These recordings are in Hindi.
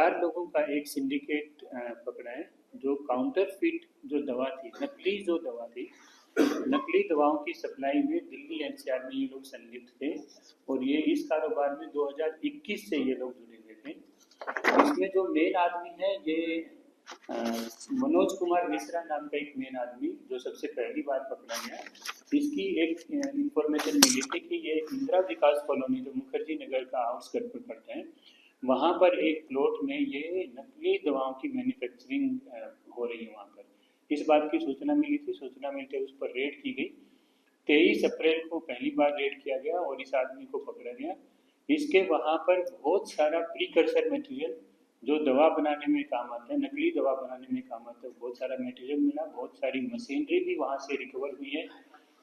4 लोगों का एक सिंडिकेट पकड़ा है, जो काउंटरफिट जो दवा थी, नकली जो दवा थी, नकली दवाओं की सप्लाई में दिल्ली एनसीआर में ये लोग संलिप्त थे। और ये इस कारोबार में 2021 से ये लोग जुड़े हुए थे। इसमें जो मेन आदमी है ये मनोज कुमार मिश्रा नाम का एक मेन आदमी, जो सबसे पहली बार पकड़ा गया। इसकी एक इंफॉर्मेशन मिली थी कि ये इंदिरा विकास कॉलोनी, जो मुखर्जी नगर का आउटस्कर्ट पर पड़ता है, वहाँ पर एक प्लॉट में ये नकली दवाओं की मैन्युफैक्चरिंग हो रही है। वहाँ पर इस बात की सूचना मिली थी। सूचना मिलते उस पर रेड की गई। 23 अप्रैल को पहली बार रेड किया गया और इस आदमी को पकड़ा गया। इसके वहाँ पर बहुत सारा प्रीकर्सर मटेरियल जो दवा बनाने में काम आता है, नकली दवा बनाने में काम आता है, बहुत सारा मटेरियल मिला। बहुत सारी मशीनरी भी वहाँ से रिकवर हुई है।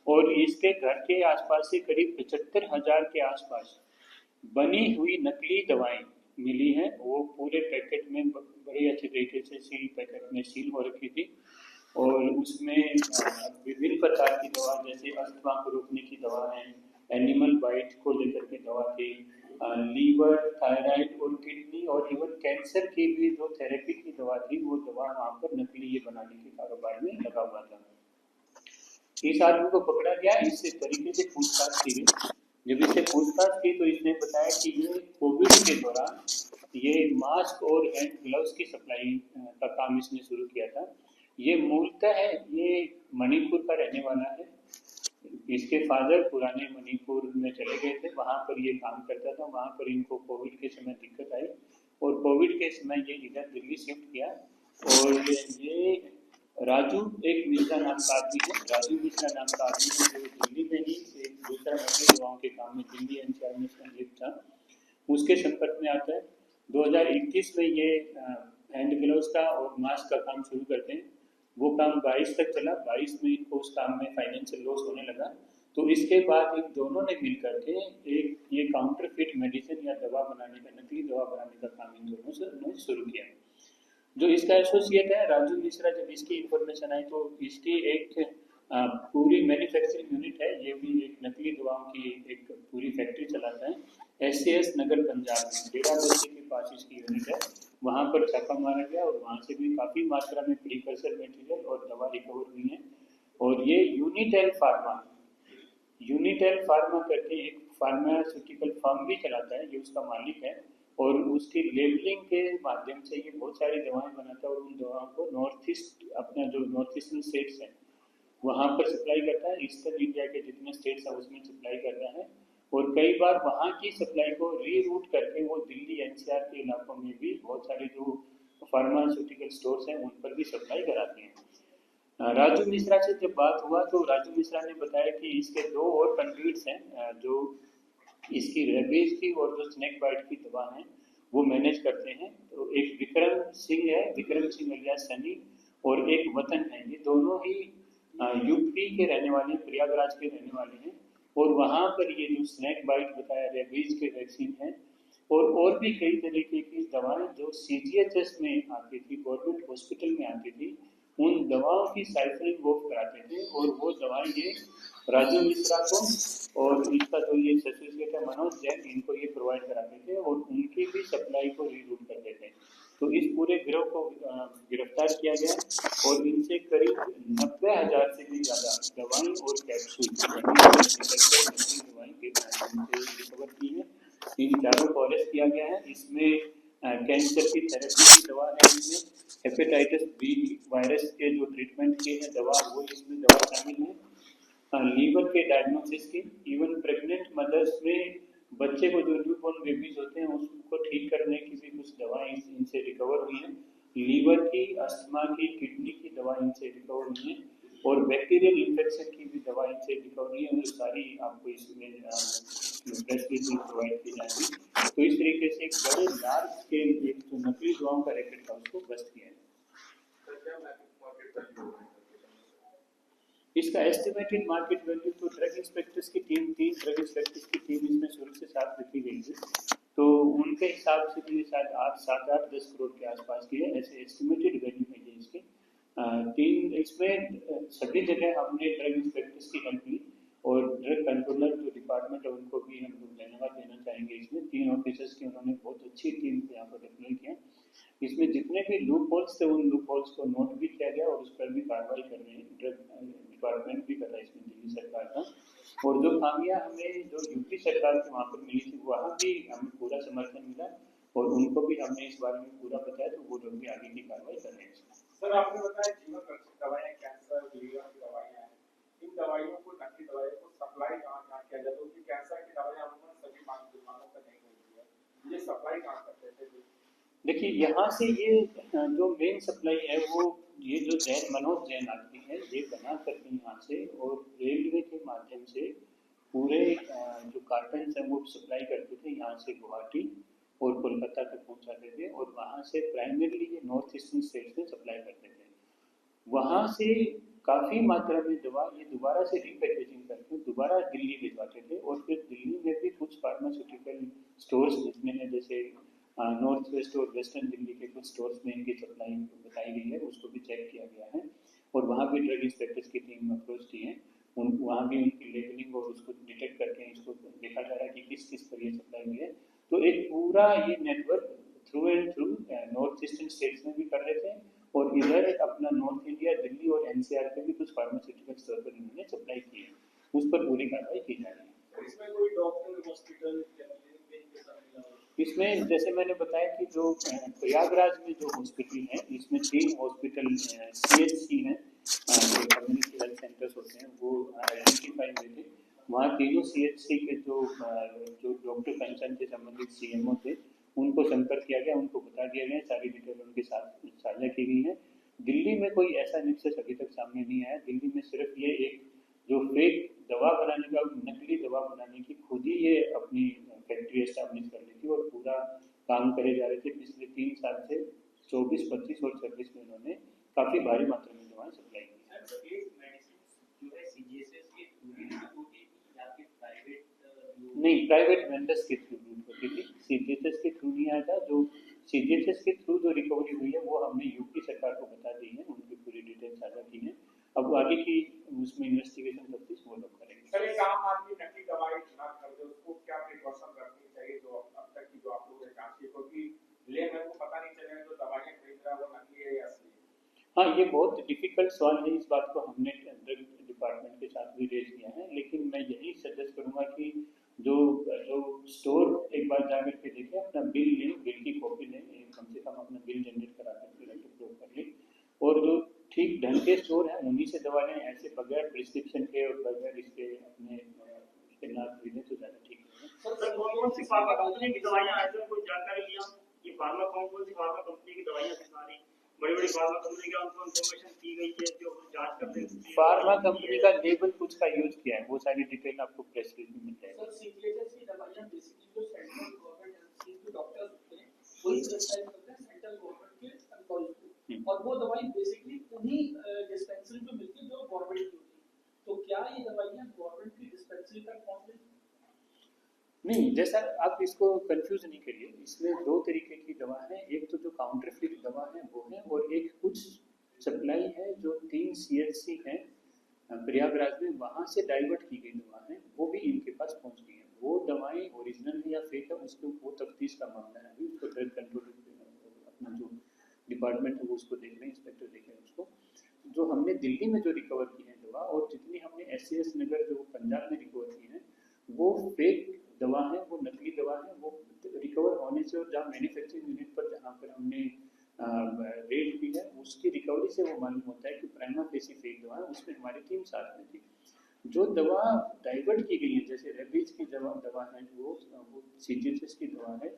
और इसके घर के आसपास से करीब 75,000 के आसपास बनी हुई नकली दवाएं मिली हैं। वो पूरे पैकेट में बड़े अच्छे तरीके से सील पैकेट में सील हो रखी थी। और उसमें विभिन्न प्रकार की दवा, जैसे अस्थमा को रोकने की दवा है, एनिमल बाइट को लेकर के दवा थी, लीवर, थायराइड और किडनी और इवन कैंसर की भी जो थेरेपी की दवा थी, वो दवा वहाँ पर नकली ये बनाने के कारोबार में लगा हुआ था। इस आदमी को पकड़ा गया। इससे तरीके से पूछताछ की गई। जब इससे पूछताछ की तो इसने बताया कि ये कोविड के दौरान ये मास्क और हैंड ग्लव्स की सप्लाई का काम इसने शुरू किया था। ये मूलतः है, ये मणिपुर का रहने वाला है। इसके फादर पुराने मणिपुर में चले गए थे, वहाँ पर ये काम करता था। वहाँ पर इनको कोविड के समय दिक्कत आई और कोविड के समय ये इधर दिल्ली शिफ्ट किया। और ये राजू एक मिश्रा नाम का आदमी है। राजू मिश्रा नाम का आदमी है, जो दिल्ली में ही एक दूसरा नकली दवाओं के काम में दिल्ली एनसीआर में संलिप्त था, उसके संपर्क में आता है। 2021 में ये हैंड ग्लव्स का और मास्क का काम शुरू करते हैं। वो काम 22 तक चला। 22 में इनको उस काम में फाइनेंशियल लॉस होने लगा। तो इसके बाद इन दोनों ने मिल करके एक ये काउंटरफिट मेडिसिन या दवा बनाने का, नकली दवा बनाने का काम इन दोनों ने शुरू किया। जो इसका एसोसिएट है राजू मिश्रा, जब इसकी इंफॉर्मेशन आई तो इसकी एक पूरी मैन्युफैक्चरिंग यूनिट है। ये भी एक नकली दवाओं की एक पूरी फैक्ट्री चलाता है। SCS नगर पंजाब में डेरा बस्ती के पास इसकी यूनिट है। वहाँ पर छापा मारा गया और वहाँ से भी काफ़ी मात्रा में प्रीकर्सर मटेरियल और दवा रिकवर हुई है। और ये यूनिटेल फार्मा करके एक फार्मास्यूटिकल फर्म भी चलाता है, ये उसका मालिक है। और उसकी लेबलिंग के माध्यम से ये बहुत सारी दवाएं बनाता है और उन दवाओं को नॉर्थ ईस्ट, अपना जो नॉर्थ ईस्टर्न स्टेट्स हैं वहाँ पर सप्लाई करता है। ईस्टर्न इंडिया के जितने स्टेट्स हैं उसमें सप्लाई करता है। और कई बार वहाँ की सप्लाई को रीरूट करके वो दिल्ली एनसीआर के इलाकों में भी बहुत सारे जो फार्मास्यूटिकल स्टोर्स हैं उन पर भी सप्लाई कराते हैं। राजू मिश्रा से जब बात हुआ तो राजू मिश्रा ने बताया कि इसके 2 और कंट्रीट्स हैं जो इसकी रेबीज की और जो स्नेक बाइट की दवा है वो मैनेज करते हैं। तो एक विक्रम सिंह है, विक्रम सिंह अलियास सनी, और एक वतन है। ये दोनों ही यूपी के रहने वाले हैं, प्रयागराज के रहने वाले हैं। और वहाँ पर ये जो स्नेक बाइट बताया, रेबीज के वैक्सीन है और भी कई तरीके की दवाएं जो CGHS में आती थी, गवर्नमेंट हॉस्पिटल में आती थी, उन दवाओं की साइफरिंग वो कराते थे। और वो दवाएं ये राजू मिश्रा को और इसका जो ये एसोसिएट है मनोज जैन, इनको ये प्रोवाइड कराते थे और उनकी भी सप्लाई को रीरूट करते थे। तो इस पूरे गिरोह को गिरफ्तार किया गया और इनसे करीब 90,000 से भी ज़्यादा दवाएं और कैप्सूल दवाएं रिकवर की है। इन चारों को अरेस्ट किया गया है। इसमें कैंसर की थेरेपी की दवा है, इसमें हेपेटाइटिस बी वायरस के जो ट्रीटमेंट के हैं दवा, वो इसमें दवा शामिल है। लीवर के डायग्नोसिस की, इवन प्रेग्नेंट मदर्स में बच्चे को जो न्यूबॉर्न बेबीज होते हैं उसको ठीक करने की भी कुछ दवाएं इनसे रिकवर हुई हैं। लीवर की, अस्थमा की, किडनी की दवा इनसे रिकवर हुई है और बैक्टीरियल इन्फेक्शन की भी दवा इनसे रिकवर हुई है। वो सारी आपको इसमें प्रेस रिलीज प्रोवाइड की जाएगी। तो इस तरीके से एक बड़े लार्ज स्केल एक जो नकली दवाओं का रैकेट था उसको बस्ट किया है। इसका एस्टिमेटेड मार्केट वैल्यू तो ड्रग इंस्पेक्टर्स की टीम, 3 ड्रग इंस्पेक्टर्स की टीम इसमें शुरू से साथ रखी गई थी। तो उनके हिसाब से भी शायद 7-8-10 करोड़ के आसपास की है, ऐसे एस्टिमेटेड वैल्यू है ये इसकी। 3 इसमें सभी जगह हमने ड्रग इंस्पेक्टर्स की हेल्प ली और ड्रग कंट्रोलर जो डिपार्टमेंट है उनको भी हम लोग धन्यवाद देना चाहेंगे। इसमें 3 ऑफिसर्स की उन्होंने बहुत अच्छी टीम को यहाँ पर डिप्लॉय किया। इसमें जितने भी लूप होल्स थे उन लूप होल्स को नोट भी किया गया और उस पर भी कार्रवाई कर रहे हैं। ड्रग डिपार्टमेंट भी कर रहा है इसमें, दिल्ली सरकार का। और जो खामियां हमें जो यूपी सरकार के वहाँ पर मिली थी वहाँ भी हमें पूरा समर्थन मिला और उनको भी हमने इस बारे में पूरा बताया, तो वो लोग भी आगे की कार्रवाई कर रहे हैं। सर आपने बताया जीवन रक्षक दवाएं, कैंसर लीवर की दवाइयां हैं, इन दवाइयों को, नकली दवाइयों को सप्लाई कहाँ किया जाता है? क्योंकि कैंसर की दवाइयां अमूमन सभी दुकानों पर नहीं होती है, ये सप्लाई कहाँ करते थे? देखिए यहाँ से ये जो मेन सप्लाई है वो ये जो मनोज जैन आदमी है ये बना करके यहाँ से और रेलवे के माध्यम से पूरे जो कार्टन है वो सप्लाई करते थे यहाँ से गुवाहाटी और कोलकाता तक पहुँचाते थे और वहाँ से प्राइमरीली ये नॉर्थ ईस्टर्न स्टेट्स में सप्लाई करते थे। वहाँ से काफ़ी मात्रा में दवा ये दोबारा से रीपैकेजिंग करके दोबारा दिल्ली भिजवाते थे और फिर दिल्ली में भी कुछ फार्मास्यूटिकल स्टोर्स जिसमें है जैसे नॉर्थ वेस्ट और वेस्टर्न दिल्ली के कुछ स्टोर्स में इनकी सप्लाई बताई गई है, उसको भी चेक किया गया है और वहाँ भी ड्रग इंस्पेक्टर्स की टीम अप्रोच की है। वहाँ भी उनकी लेबलिंग और उसको डिटेक्ट करके इसको देखा जा रहा है कि किस किस पर ये सप्लाई हुई है। तो एक पूरा ये network through and through north eastern states में भी कर रहे थे और इधर अपना नॉर्थ इंडिया दिल्ली और एनसीआर के भी कुछ फार्मास्यूटिकल स्टोर पर इन्होंने सप्लाई की है, उस पर पूरी कार्रवाई की जा रही है। इसमें कोई डॉक्टर हॉस्पिटल इसमें जैसे मैंने बताया कि जो प्रयागराज में जो हॉस्पिटल है इसमें 3 हॉस्पिटल CHC हैं, जो कम्युनिटी हेल्थ सेंटर्स होते हैं वो आइडेंटिफाई हुए थे। वहाँ तीनों CHC के जो डॉक्टर कंसर्न से संबंधित CMO थे उनको संपर्क किया गया, उनको बता दिया गया, सारी डिटेल उनके साथ साझा की गई है। दिल्ली में कोई ऐसा निक्सस अभी तक सामने नहीं आया। दिल्ली में सिर्फ ये एक जो फेक दवा बनाने का, नकली दवा बनाने की खुद ही ये अपनी फैक्ट्री एस्टैब्लिश कर ली थी और पूरा काम करे जा रहे थे। पिछले 3 साल से 24, 25 और 26 में उन्होंने काफ़ी भारी मात्रा में दवाएं सप्लाई की। नहीं, प्राइवेट वेंडर्स के थ्रू होती थी, CGHS के थ्रू नहीं आया था। जो CGHS के थ्रू जो रिकवरी हुई है वो हमने यूपी सरकार को बता दी है, उनकी पूरी डिटेल साझा की है। अब आगे की उसमें इन्वेस्टिगेशन तफ्तीश वो लोग करेंगे। सर एक आम आदमी नकली दवाई ना खरीदे, उसको क्या प्रिकॉशन रखनी चाहिए जो अब तक की जो आप लोगों ने जांच की, क्योंकि लेमैन को पता नहीं चलेगा जो दवाइयां खरीद रहा है वो नकली है या असली है? हाँ, ये बहुत डिफिकल्ट सवाल है। इस बात को हमने ड्रग डिपार्टमेंट के साथ भी रेज किया है, लेकिन मैं यही सजेस्ट करूँगा कि जो स्टोर एक बार जा करके देखें, अपना बिल लें, बिल की कॉपी लें, कम से कम अपना बिल जनरेट करा करके प्रॉपरली, और जो ठीक ढंग के स्टोर हैं उन्हीं से दवा लें। ऐसे बगैर प्रिस्क्रिप्शन के और बगैर इसके अपने उसके ना खरीदें तो ज़्यादा ठीक है। सर कौन सी फार्मा कंपनी की दवाइयाँ हैं, कोई जानकारी लिया कि फार्मा कौन सी फार्मा कंपनी की दवाइयाँ सारी बड़ी-बड़ी फार्मा कंपनी का उनको इन्फॉर्मेशन दी गई है जो जांच करते हैं? फार्मा कंपनी का लेबल कुछ का यूज किया है, वो सारी डिटेल आपको प्रेस रिलीज में मिल जाएगी। सर सीजीएचएस की दवाइयां बेसिकली जो सेंट्रल गवर्नमेंट एजेंसी के डॉक्टर्स होते हैं वही प्रेस्क्राइब करते हैं सेंट्रल गवर्नमेंट के एम्प्लॉइज को, और वो दवाई बेसिकली उन्हीं डिस्पेंसरी में मिलती है जो गवर्नमेंट की होती है। तो क्या ये दवाइयां गवर्नमेंट की डिस्पेंसरी तक पहुंच रही? नहीं, जैसा आप इसको कंफ्यूज नहीं करिए। इसमें 2 तरीके की दवा है, एक तो जो काउंटरफिट दवा है वो है, और एक कुछ सप्लाई है जो 3 CHC हैं प्रयागराज में, वहाँ से डाइवर्ट की गई दवा है, वो भी इनके पास पहुँच गई है। वो दवाएं ओरिजिनल है या फेक है उसको वो तफ्तीश का मामला है, अभी उसको ड्रग कंट्रोल अपना जो डिपार्टमेंट है वो उसको देख रहे हैं, इंस्पेक्टर देख रहे हैं उसको। जो हमने दिल्ली में जो रिकवर की है दवा और जितनी हमने SCS नगर जो पंजाब में रिकवर की है वो फेक दवा है, वो नकली दवा है। वो रिकवर होने से और जहाँ मैन्युफैक्चरिंग यूनिट पर जहाँ पर हमने रेड की है उसकी रिकवरी से वो मालूम होता है कि प्राइमा फेसी फेक दवा है, उसमें हमारी टीम साथ में थी। जो दवा डाइवर्ट की गई है जैसे रेबीज की दवा है, वो CGHS की दवा है,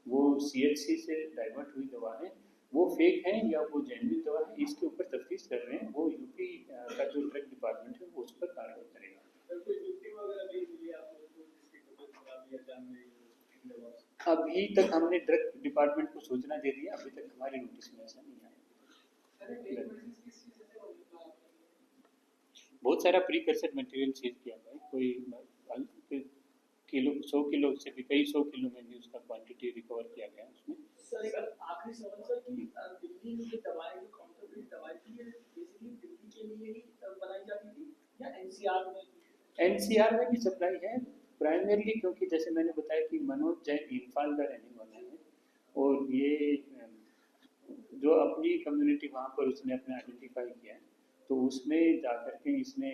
वो CHC से डाइवर्ट हुई दवा है, वो फेक है या वो जेन्युइन दवा है, इसके ऊपर तफ्तीश कर रहे हैं। वो यूपी का जो ड्रग डिपार्टमेंट है वो उस पर कार्रवाई करेगा। अभी तक हमने ड्रग डिपार्टमेंट को सूचना दे दिया, अभी तक हमारी नोटिस में ऐसा नहीं आया। बहुत सारा प्रीकर्सर मटेरियल सीज किया है, कोई किलो 100 किलो से भी कई 100 किलो में भी उसका क्वांटिटी रिकवर किया गया उसमें। सर आखिरी सवाल सर कि दिल्ली में ये दवाएं जो काउंटरफिट दवाएं थी ये बेसिकली दिल्ली के लिए ही बनाई जाती थी या NCR में? NCR में भी सप्लाई है प्राइमरीली, क्योंकि जैसे मैंने बताया कि मनोज जैन इम्फाल का रहने वाला है और ये जो अपनी कम्युनिटी वहाँ पर उसने अपने आइडेंटिफाई किया है, तो उसमें जाकर के इसने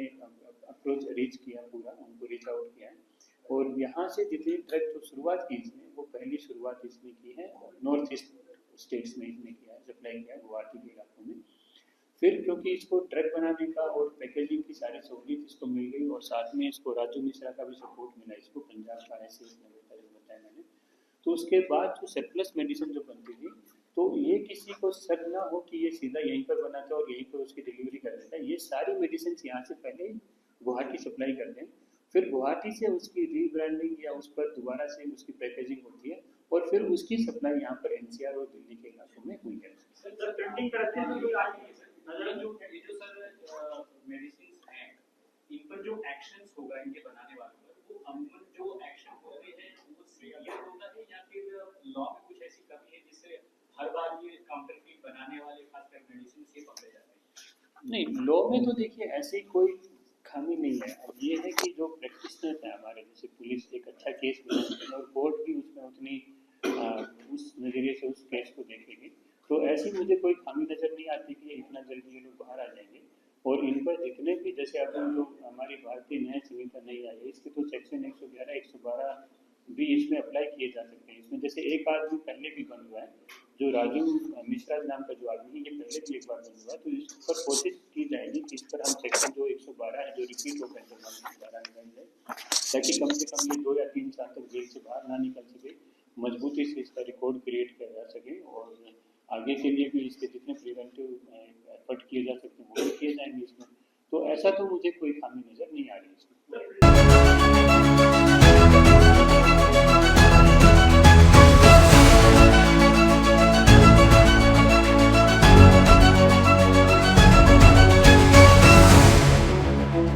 अप्रोच रीच किया, पूरा उनको रीच आउट किया है। और यहाँ से जितनी ट्रक जो शुरुआत की इसने, वो पहली शुरुआत इसने की है नॉर्थ ईस्ट स्टेट्स में इसने किया है, सप्लाई किया है गुवाहाटी के इलाकों में। फिर क्योंकि इसको ट्रक बनाने का और पैकेजिंग की सारी सहूलियत इसको मिल गई, और साथ में इसको राजू मिश्रा का भी सपोर्ट मिला इसको, पंजाब का ऐसे बताया मैंने। तो उसके बाद जो सरप्लस मेडिसिन जो बनती थी, तो ये किसी को शक ना हो कि ये सीधा यहीं पर बनाता है और यहीं पर उसकी डिलीवरी कर देता है। ये सारी मेडिसिन यहाँ से पहले गुवाहाटी सप्लाई करते हैं, फिर गुवाहाटी से उसकी रीब्रांडिंग या उस पर दोबारा से उसकी पैकेजिंग होती है, और फिर उसकी सप्लाई यहाँ पर एनसीआर और दिल्ली के इलाकों में हुई है। सर प्रिंटिंग करते हैं तो कोई आज नहीं सर, नजर जो ये जो सर मेडिसिन हैं, इन पर जो एक्शंस होगा इनके बनाने वालों पर, वो अमूमन जो एक्शन होते हैं वो सीरियस होता है, या फिर लॉ में कुछ ऐसी कमी है जिससे हर बार ये काउंटरफीट बनाने वाले खासकर मेडिसिन से पकड़े जाते हैं? नहीं, लॉ में तो देखिए ऐसी कोई खामी नहीं है। अब ये है कि जो प्रैक्टिशनर्स हैं हमारे, जैसे पुलिस एक अच्छा केस बनाती है और कोर्ट भी उसमें उतनी उस नज़रिए से उस केस को देखेगी, तो ऐसी मुझे कोई खामी नज़र नहीं आती कि इतना जल्दी ये लोग बाहर आ जाएंगे। और इन पर जितने भी, जैसे अब हम लोग हमारी भारतीय न्याय संहिता नहीं आई है, इसके तो सेक्शन 111 112 भी इसमें अप्लाई किए जा सकते हैं। इसमें जैसे एक आदमी पहले भी बन हुआ है, जो राजू मिश्रा नाम का जो आदमी है, ये पहले भी एक बार बन हुआ है, तो इस पर कोशिश की जाएगी कि इस पर हम सेक्शन जो 112 है, जो रिपीट हो गए 112 लगाई जाए, ताकि कम से कम ये 2 या 3 साल तक जेल से बाहर ना निकल सके, मजबूती से इसका रिकॉर्ड क्रिएट किया जा सके, और आगे के लिए भी इसके जितने प्रिवेंटिव एफर्ट किए जा सकते हैं वो भी किए जाएंगे इसमें। तो ऐसा तो मुझे कोई खामी नज़र नहीं आ रही इसमें।